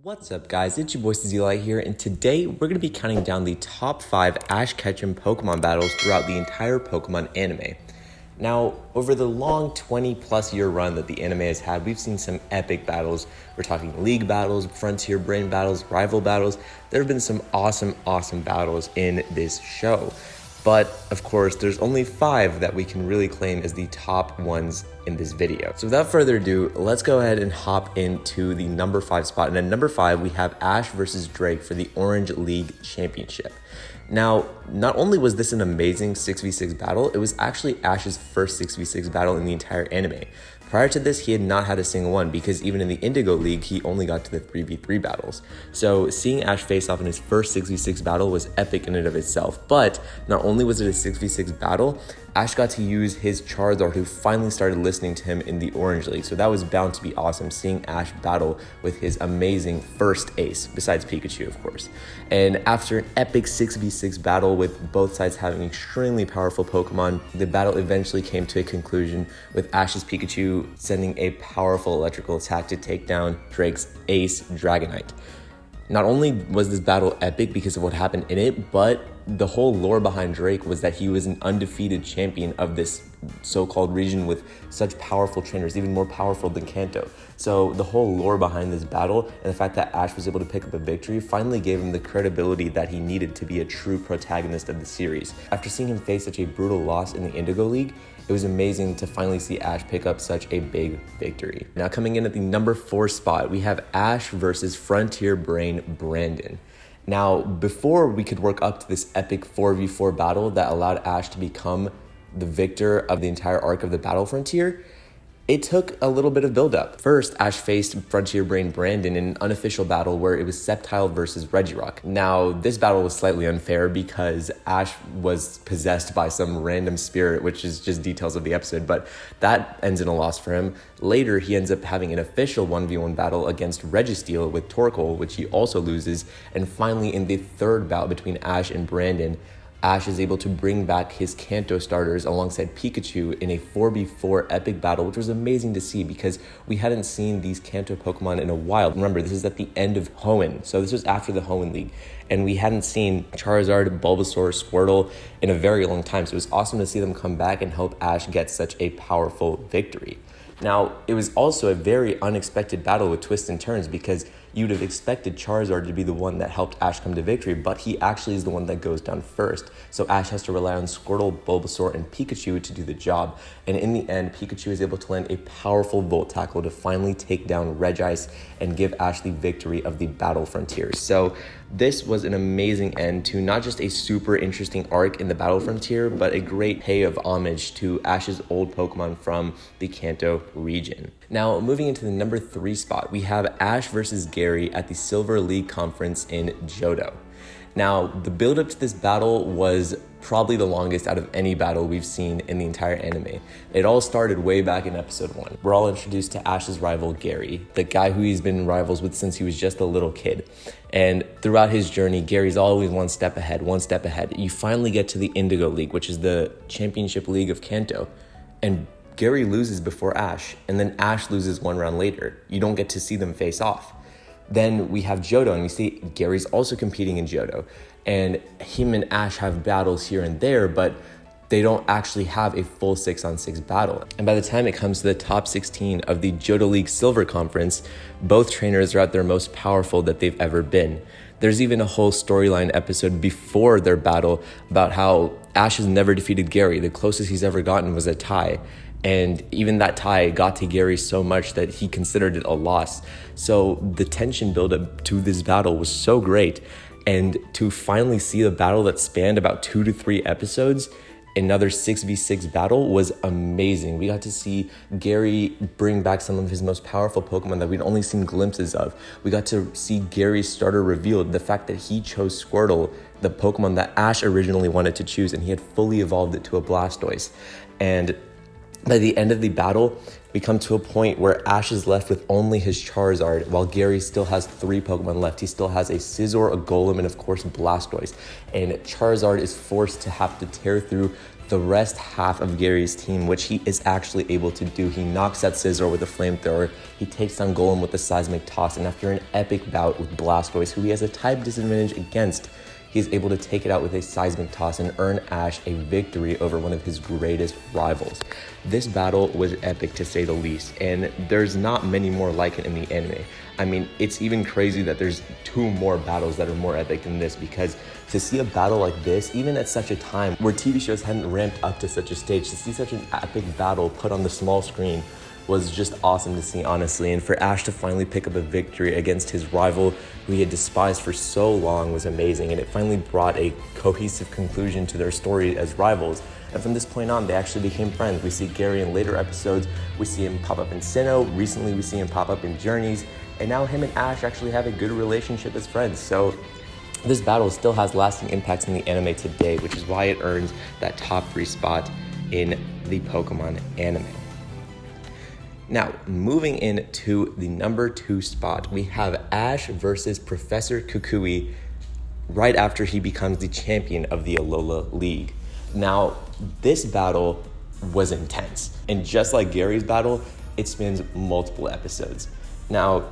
What's up guys, it's your boy Zeli here, and today we're going to be counting down the top 5 Ash Ketchum Pokemon battles throughout the entire Pokemon anime. Now, over the long 20 plus year run that the anime has had, we've seen some epic battles. We're talking league battles, frontier brain battles, rival battles. There have been some awesome battles in this show. But of course, there's only 5 that we can really claim as the top ones in this video. So without further ado, let's go ahead and hop into the number 5 spot. And at number 5, we have Ash versus Drake for the Orange League Championship. Now, not only was this an amazing 6v6 battle, it was actually Ash's first 6v6 battle in the entire anime. Prior to this, he had not had a single one because even in the Indigo League, he only got to the 3v3 battles. So seeing Ash face off in his first 6v6 battle was epic in and of itself. But not only was it a 6v6 battle, Ash got to use his Charizard, who finally started listening to him in the Orange League. So that was bound to be awesome, seeing Ash battle with his amazing first ace, besides Pikachu, of course. And after an epic 6v6 battle with both sides having extremely powerful Pokemon, the battle eventually came to a conclusion with Ash's Pikachu sending a powerful electrical attack to take down Drake's ace Dragonite. Not only was this battle epic because of what happened in it, but the whole lore behind Drake was that he was an undefeated champion of this so-called region with such powerful trainers, even more powerful than Kanto. So the whole lore behind this battle and the fact that Ash was able to pick up a victory finally gave him the credibility that he needed to be a true protagonist of the series. After seeing him face such a brutal loss in the Indigo League, it was amazing to finally see Ash pick up such a big victory. Now coming in at the number 4 spot, we have Ash versus Frontier Brain Brandon. Now, before we could work up to this epic 4v4 battle that allowed Ash to become the victor of the entire arc of the Battle Frontier, it took a little bit of build-up. First, Ash faced Frontier Brain Brandon in an unofficial battle where it was Sceptile versus Regirock. Now, this battle was slightly unfair because Ash was possessed by some random spirit, which is just details of the episode, but that ends in a loss for him. Later, he ends up having an official 1v1 battle against Registeel with Torkoal, which he also loses. And finally, in the third bout between Ash and Brandon, Ash is able to bring back his Kanto starters alongside Pikachu in a 4v4 epic battle, which was amazing to see because we hadn't seen these Kanto Pokemon in a while. Remember, this is at the end of Hoenn, so this was after the Hoenn League, and we hadn't seen Charizard, Bulbasaur, Squirtle in a very long time, so it was awesome to see them come back and help Ash get such a powerful victory. Now, it was also a very unexpected battle with twists and turns because you'd have expected Charizard to be the one that helped Ash come to victory, but he actually is the one that goes down first. So Ash has to rely on Squirtle, Bulbasaur, and Pikachu to do the job. And in the end, Pikachu is able to land a powerful Volt Tackle to finally take down Regice and give Ash the victory of the Battle Frontier. So this was an amazing end to not just a super interesting arc in the Battle Frontier, but a great pay of homage to Ash's old Pokemon from the Kanto region. Now, moving into the number 3 spot, we have Ash versus Gary at the Silver League Conference in Johto. Now, the build-up to this battle was probably the longest out of any battle we've seen in the entire anime. It all started way back in episode 1. We're all introduced to Ash's rival, Gary, the guy who he's been rivals with since he was just a little kid. And throughout his journey, Gary's always one step ahead. You finally get to the Indigo League, which is the championship league of Kanto. And Gary loses before Ash, and then Ash loses one round later. You don't get to see them face off. Then we have Johto, and we see Gary's also competing in Johto. And him and Ash have battles here and there, but they don't actually have a full 6-on-6 battle. And by the time it comes to the top 16 of the Johto League Silver Conference, both trainers are at their most powerful that they've ever been. There's even a whole storyline episode before their battle about how Ash has never defeated Gary. The closest he's ever gotten was a tie. And even that tie got to Gary so much that he considered it a loss. So the tension buildup to this battle was so great. And to finally see a battle that spanned about 2 to 3 episodes, another 6v6 battle, was amazing. We got to see Gary bring back some of his most powerful Pokemon that we'd only seen glimpses of. We got to see Gary's starter revealed, the fact that he chose Squirtle, the Pokemon that Ash originally wanted to choose, and he had fully evolved it to a Blastoise. And by the end of the battle, we come to a point where Ash is left with only his Charizard, while Gary still has 3 Pokemon left. He still has a Scizor, a Golem, and of course Blastoise. And Charizard is forced to have to tear through the rest half of Gary's team, which he is actually able to do. He knocks out Scizor with a flamethrower, he takes down Golem with a seismic toss, and after an epic bout with Blastoise, who he has a type disadvantage against, he is able to take it out with a seismic toss and earn Ash a victory over one of his greatest rivals. This battle was epic to say the least, and there's not many more like it in the anime. I mean, it's even crazy that there's 2 more battles that are more epic than this, because to see a battle like this, even at such a time where TV shows hadn't ramped up to such a stage, to see such an epic battle put on the small screen was just awesome to see, honestly. And for Ash to finally pick up a victory against his rival who he had despised for so long was amazing, and it finally brought a cohesive conclusion to their story as rivals. And from this point on, they actually became friends. We see Gary in later episodes, we see him pop up in Sinnoh, recently we see him pop up in Journeys, and now him and Ash actually have a good relationship as friends. So this battle still has lasting impacts in the anime today, which is why it earns that top 3 spot in the Pokemon anime. Now, moving into the number 2 spot, we have Ash versus Professor Kukui right after he becomes the champion of the Alola League. Now, this battle was intense, and just like Gary's battle, it spans multiple episodes. Now,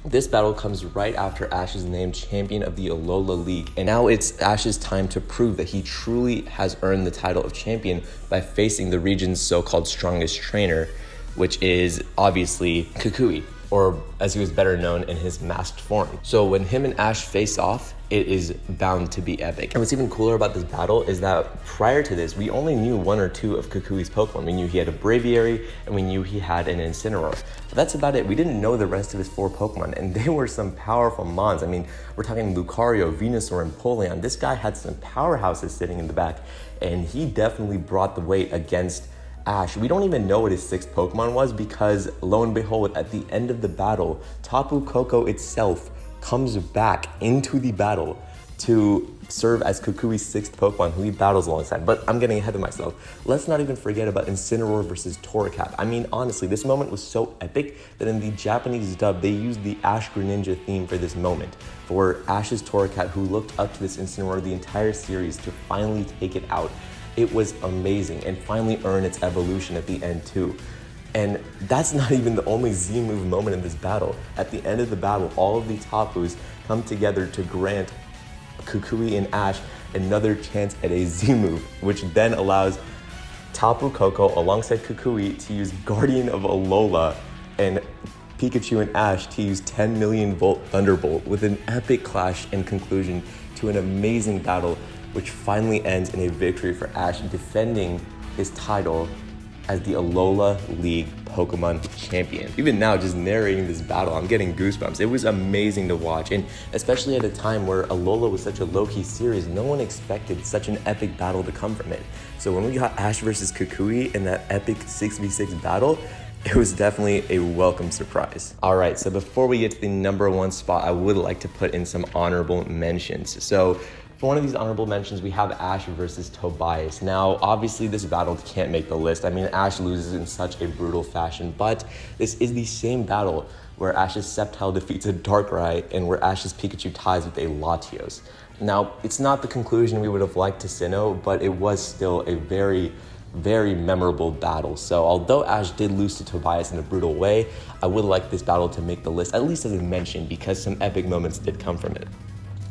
this battle comes right after Ash is named champion of the Alola League, and now it's Ash's time to prove that he truly has earned the title of champion by facing the region's so-called strongest trainer, which is obviously Kukui, or as he was better known in his masked form. So when him and Ash face off, it is bound to be epic. And what's even cooler about this battle is that prior to this, we only knew 1 or 2 of Kukui's Pokemon. We knew he had a Braviary, and we knew he had an Incineroar. But that's about it. We didn't know the rest of his 4 Pokemon, and they were some powerful mons. I mean, we're talking Lucario, Venusaur, and Polion. This guy had some powerhouses sitting in the back, and he definitely brought the weight against Ash. We don't even know what his 6th Pokemon was, because lo and behold, at the end of the battle, Tapu Koko itself comes back into the battle to serve as Kukui's 6th Pokemon, who he battles alongside. But I'm getting ahead of myself. Let's not even forget about Incineroar versus Torracat. I mean, honestly, this moment was so epic that in the Japanese dub, they used the ash-greninja theme for this moment, for Ash's Torracat, who looked up to this Incineroar the entire series, to finally take it out. It was amazing, and finally earn its evolution at the end too. And that's not even the only Z-move moment in this battle. At the end of the battle, all of the Tapus come together to grant Kukui and Ash another chance at a Z-move, which then allows Tapu Koko alongside Kukui to use Guardian of Alola, and Pikachu and Ash to use 10 million volt Thunderbolt, with an epic clash and conclusion to an amazing battle, which finally ends in a victory for Ash, defending his title as the Alola League Pokemon champion. Even now, just narrating this battle, I'm getting goosebumps. It was amazing to watch, and especially at a time where Alola was such a low-key series, no one expected such an epic battle to come from it. So when we got Ash versus Kukui in that epic 6v6 battle, it was definitely a welcome surprise. All right, so before we get to the number 1 spot, I would like to put in some honorable mentions. So for one of these honorable mentions, we have Ash versus Tobias. Now, obviously, this battle can't make the list. I mean, Ash loses in such a brutal fashion, but this is the same battle where Ash's Sceptile defeats a Darkrai and where Ash's Pikachu ties with a Latios. Now, it's not the conclusion we would have liked to Sinnoh, but it was still a very memorable battle. So although Ash did lose to Tobias in a brutal way, I would like this battle to make the list, at least as a mention, because some epic moments did come from it.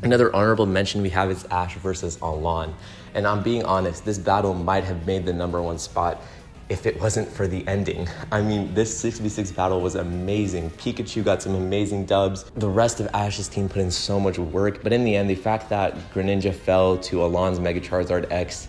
Another honorable mention we have is Ash versus Alon. And I'm being honest, this battle might have made the number 1 spot if it wasn't for the ending. I mean, this 6v6 battle was amazing. Pikachu got some amazing dubs. The rest of Ash's team put in so much work, but in the end, the fact that Greninja fell to Alon's Mega Charizard X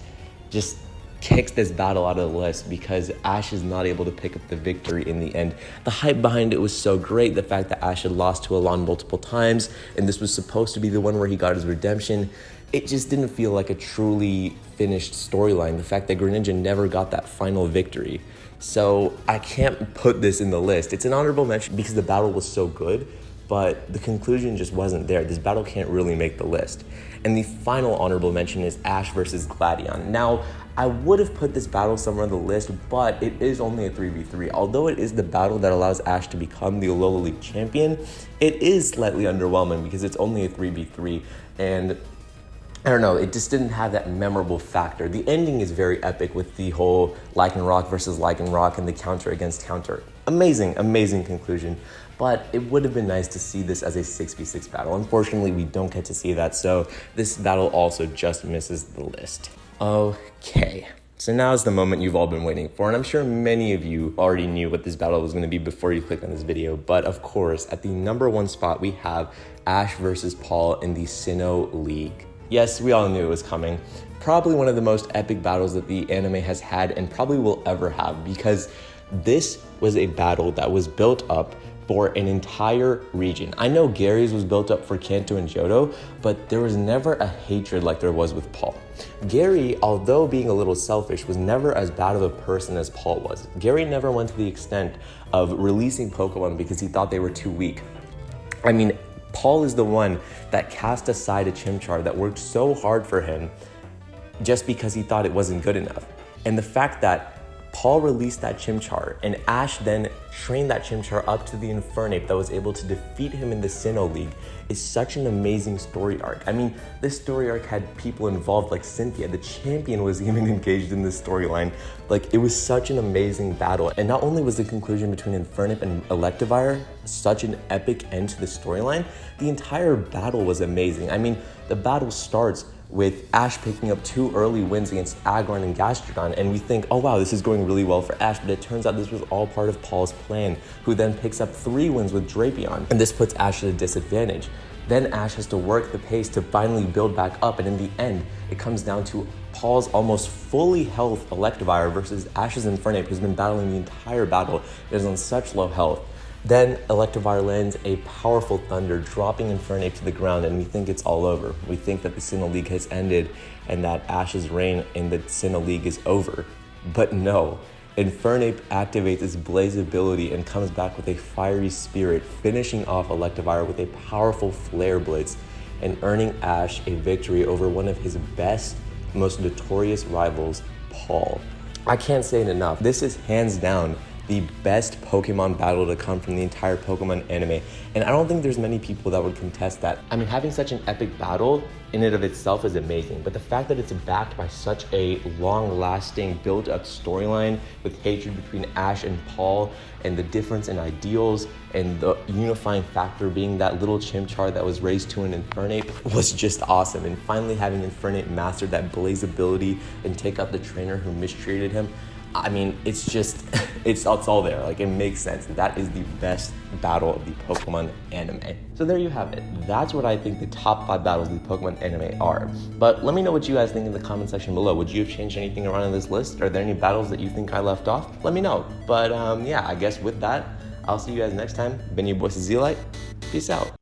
just kicks this battle out of the list, because Ash is not able to pick up the victory in the end. The hype behind it was so great. The fact that Ash had lost to Alon multiple times, and this was supposed to be the one where he got his redemption, it just didn't feel like a truly finished storyline. The fact that Greninja never got that final victory. So I can't put this in the list. It's an honorable mention because the battle was so good, but the conclusion just wasn't there. This battle can't really make the list. And the final honorable mention is Ash versus Gladion. Now, I would have put this battle somewhere on the list, but it is only a 3v3. Although it is the battle that allows Ash to become the Alola League champion, it is slightly underwhelming because it's only a 3v3, and I don't know, it just didn't have that memorable factor. The ending is very epic with the whole Lycanroc versus Lycanroc and the counter against counter. Amazing, amazing conclusion. But it would have been nice to see this as a 6v6 battle. Unfortunately, we don't get to see that, so this battle also just misses the list. Okay, so now is the moment you've all been waiting for, and I'm sure many of you already knew what this battle was going to be before you clicked on this video, but of course, at the #1 spot, we have Ash versus Paul in the Sinnoh League. Yes, we all knew it was coming. Probably one of the most epic battles that the anime has had and probably will ever have, because this was a battle that was built up for an entire region. I know Gary's was built up for Kanto and Johto, but there was never a hatred like there was with Paul. Gary, although being a little selfish, was never as bad of a person as Paul was. Gary never went to the extent of releasing Pokemon because he thought they were too weak. I mean, Paul is the one that cast aside a Chimchar that worked so hard for him just because he thought it wasn't good enough. And the fact that Paul released that Chimchar, and Ash then trained that Chimchar up to the Infernape that was able to defeat him in the Sinnoh League is such an amazing story arc. I mean, this story arc had people involved like Cynthia. The champion was even engaged in this storyline. Like, it was such an amazing battle. And not only was the conclusion between Infernape and Electivire such an epic end to the storyline, the entire battle was amazing. I mean, the battle starts with Ash picking up 2 early wins against Aggron and Gastrodon, and we think, oh wow, this is going really well for Ash, but it turns out this was all part of Paul's plan, who then picks up 3 wins with Drapion, and this puts Ash at a disadvantage. Then Ash has to work the pace to finally build back up, and in the end, it comes down to Paul's almost fully health Electivire versus Ash's Infernape, who's been battling the entire battle. It is on such low health. Then Electivire lands a powerful Thunder, dropping Infernape to the ground, and we think it's all over. We think that the Sinnoh League has ended and that Ash's reign in the Sinnoh League is over. But no, Infernape activates its Blaze ability and comes back with a Fiery Spirit, finishing off Electivire with a powerful Flare Blitz and earning Ash a victory over one of his best, most notorious rivals, Paul. I can't say it enough. This is hands down the best Pokemon battle to come from the entire Pokemon anime. And I don't think there's many people that would contest that. I mean, having such an epic battle in and of itself is amazing, but the fact that it's backed by such a long-lasting built-up storyline with hatred between Ash and Paul, and the difference in ideals, and the unifying factor being that little Chimchar that was raised to an Infernape was just awesome. And finally having Infernape master that Blaze ability and take out the trainer who mistreated him, I mean, it's just, it's all there. Like, it makes sense. That is the best battle of the Pokemon anime. So there you have it. That's what I think the top 5 battles of the Pokemon anime are. But let me know what you guys think in the comment section below. Would you have changed anything around in this list? Are there any battles that you think I left off? Let me know. But yeah, I guess with that, I'll see you guys next time. Been your boy, Zeolite. Peace out.